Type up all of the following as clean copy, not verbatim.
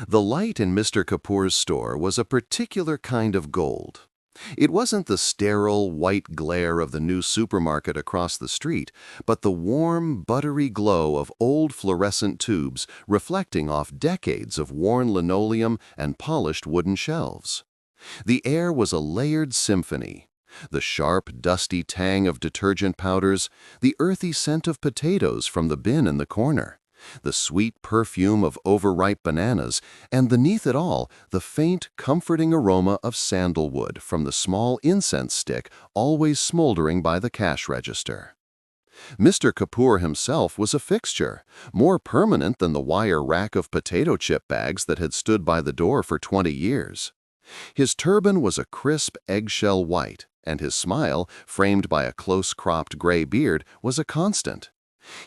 The light in Mr. Kapoor's store was a particular kind of gold. It wasn't the sterile, white glare of the new supermarket across the street, but the warm, buttery glow of old fluorescent tubes reflecting off decades of worn linoleum and polished wooden shelves. The air was a layered symphony. The sharp, dusty tang of detergent powders, the earthy scent of potatoes from the bin in the corner, the sweet perfume of overripe bananas, and beneath it all, the faint, comforting aroma of sandalwood from the small incense stick always smoldering by the cash register. Mr. Kapoor himself was a fixture, more permanent than the wire rack of potato chip bags that had stood by the door for 20 years. His turban was a crisp eggshell white, and his smile, framed by a close-cropped gray beard, was a constant.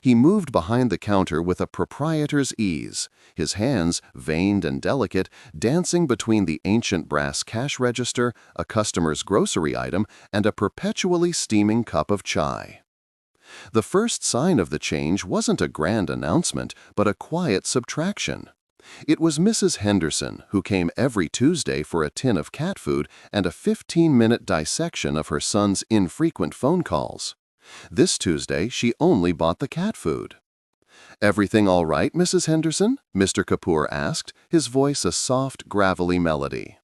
He moved behind the counter with a proprietor's ease, his hands, veined and delicate, dancing between the ancient brass cash register, a customer's grocery item, and a perpetually steaming cup of chai. The first sign of the change wasn't a grand announcement, but a quiet subtraction. It was Mrs. Henderson who came every Tuesday for a tin of cat food and a 15-minute dissection of her son's infrequent phone calls. This Tuesday, she only bought the cat food. "Everything all right, Mrs. Henderson?" Mr. Kapoor asked, his voice a soft, gravelly melody.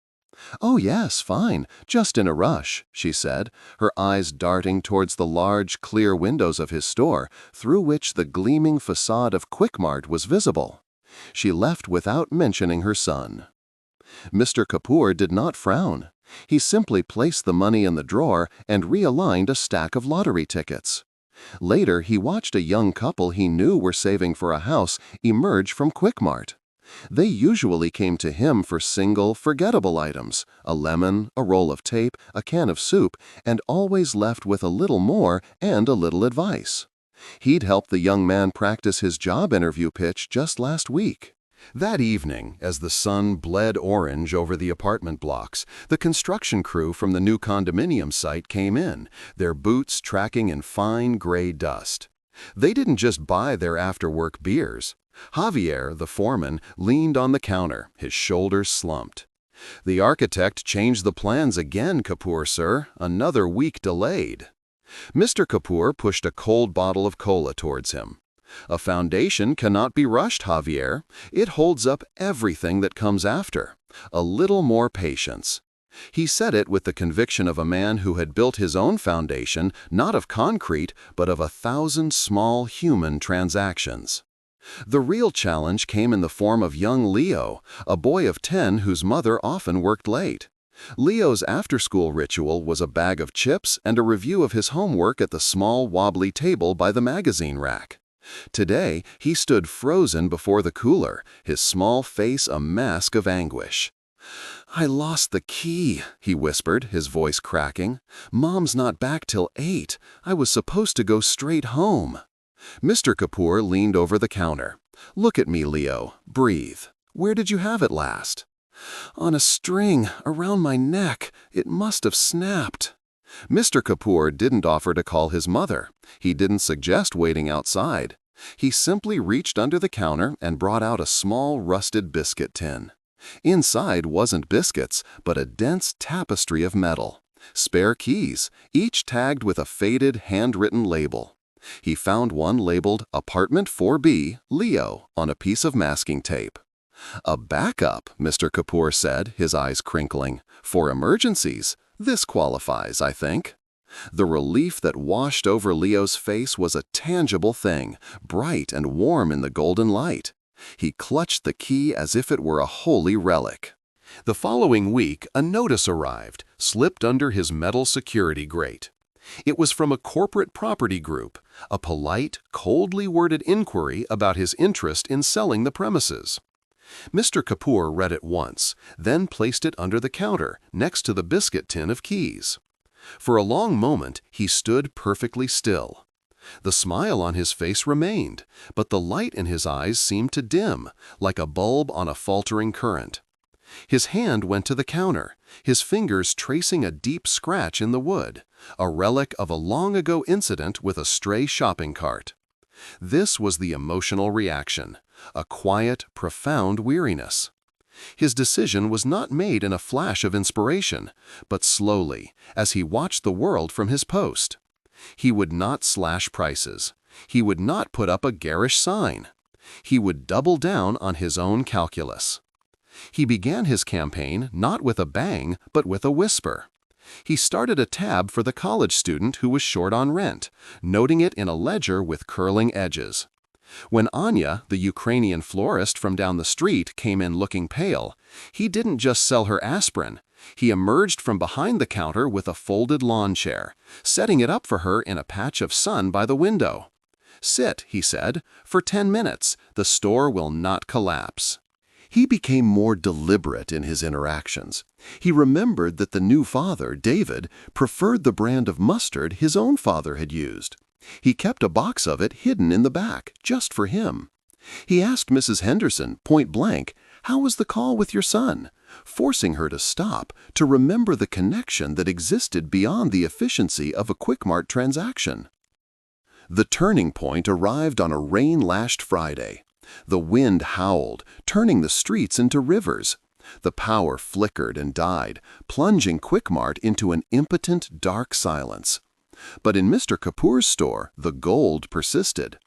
"Oh yes, fine, just in a rush," she said, her eyes darting towards the large, clear windows of his store, through which the gleaming facade of Quick-Mart was visible. She left without mentioning her son. Mr. Kapoor did not frown. He simply placed the money in the drawer and realigned a stack of lottery tickets. Later, he watched a young couple he knew were saving for a house emerge from Quick-Mart. They usually came to him for single, forgettable items, a lemon, a roll of tape, a can of soup, and always left with a little more and a little advice. He'd helped the young man practice his job interview pitch just last week. That evening, as the sun bled orange over the apartment blocks, the construction crew from the new condominium site came in, their boots tracking in fine gray dust. They didn't just buy their after-work beers. Javier, the foreman, leaned on the counter, his shoulders slumped. "The architect changed the plans again, Kapoor, sir. Another week delayed." Mr. Kapoor pushed a cold bottle of cola towards him. "A foundation cannot be rushed, Javier. It holds up everything that comes after. A little more patience." He said it with the conviction of a man who had built his own foundation, not of concrete, but of 1,000 small human transactions. The real challenge came in the form of young Leo, a boy of 10 whose mother often worked late. Leo's after-school ritual was a bag of chips and a review of his homework at the small, wobbly table by the magazine rack. Today, he stood frozen before the cooler, his small face a mask of anguish. "I lost the key," he whispered, his voice cracking. "Mom's not back till 8. I was supposed to go straight home." Mr. Kapoor leaned over the counter. "Look at me, Leo. Breathe. Where did you have it last?" "On a string, around my neck. It must have snapped." Mr. Kapoor didn't offer to call his mother. He didn't suggest waiting outside. He simply reached under the counter and brought out a small rusted biscuit tin. Inside wasn't biscuits, but a dense tapestry of metal. Spare keys, each tagged with a faded, handwritten label. He found one labeled Apartment 4B, Leo, on a piece of masking tape. "A backup," Mr. Kapoor said, his eyes crinkling. "For emergencies. This qualifies, I think." The relief that washed over Leo's face was a tangible thing, bright and warm in the golden light. He clutched the key as if it were a holy relic. The following week, a notice arrived, slipped under his metal security grate. It was from a corporate property group, a polite, coldly worded inquiry about his interest in selling the premises. Mr. Kapoor read it once, then placed it under the counter, next to the biscuit tin of keys. For a long moment, he stood perfectly still. The smile on his face remained, but the light in his eyes seemed to dim, like a bulb on a faltering current. His hand went to the counter, his fingers tracing a deep scratch in the wood, a relic of a long-ago incident with a stray shopping cart. This was the emotional reaction, a quiet, profound weariness. His decision was not made in a flash of inspiration, but slowly, as he watched the world from his post. He would not slash prices. He would not put up a garish sign. He would double down on his own calculus. He began his campaign not with a bang, but with a whisper. He started a tab for the college student who was short on rent, noting it in a ledger with curling edges. When Anya, the Ukrainian florist from down the street, came in looking pale, he didn't just sell her aspirin. He emerged from behind the counter with a folded lawn chair, setting it up for her in a patch of sun by the window. "Sit," he said, "for 10 minutes. The store will not collapse." He became more deliberate in his interactions. He remembered that the new father, David, preferred the brand of mustard his own father had used. He kept a box of it hidden in the back, just for him. He asked Mrs. Henderson, point blank, "How was the call with your son?" forcing her to stop, to remember the connection that existed beyond the efficiency of a Quick-Mart transaction. The turning point arrived on a rain-lashed Friday. The wind howled, turning the streets into rivers. The power flickered and died, plunging Quick-Mart into an impotent, dark silence. But in Mr. Kapoor's store, the gold persisted.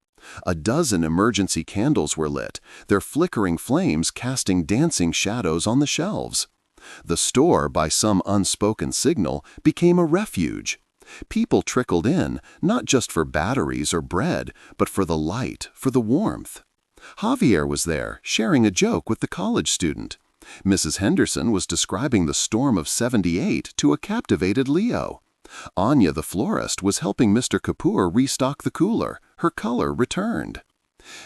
A dozen emergency candles were lit, their flickering flames casting dancing shadows on the shelves. The store, by some unspoken signal, became a refuge. People trickled in, not just for batteries or bread, but for the light, for the warmth. Javier was there, sharing a joke with the college student. Mrs. Henderson was describing the storm of '78 to a captivated Leo. Anya, the florist, was helping Mr. Kapoor restock the cooler. Her color returned.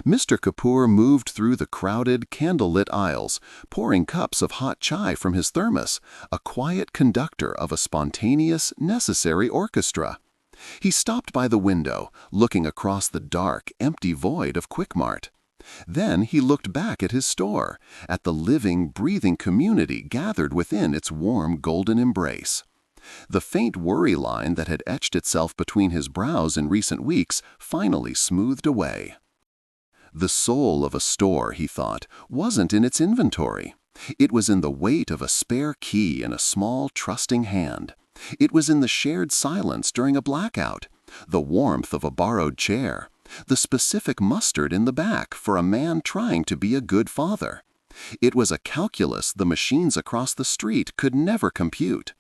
Mr. Kapoor moved through the crowded, candle-lit aisles, pouring cups of hot chai from his thermos, a quiet conductor of a spontaneous, necessary orchestra. He stopped by the window, looking across the dark, empty void of Quick-Mart. Then he looked back at his store, at the living, breathing community gathered within its warm, golden embrace. The faint worry line that had etched itself between his brows in recent weeks finally smoothed away. The soul of a store, he thought, wasn't in its inventory. It was in the weight of a spare key in a small, trusting hand. It was in the shared silence during a blackout, the warmth of a borrowed chair, the specific mustard in the back for a man trying to be a good father. It was a calculus the machines across the street could never compute.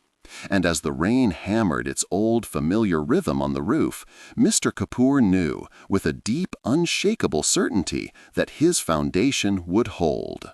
And as the rain hammered its old, familiar rhythm on the roof, Mr. Kapoor knew, with a deep, unshakable certainty, that his foundation would hold.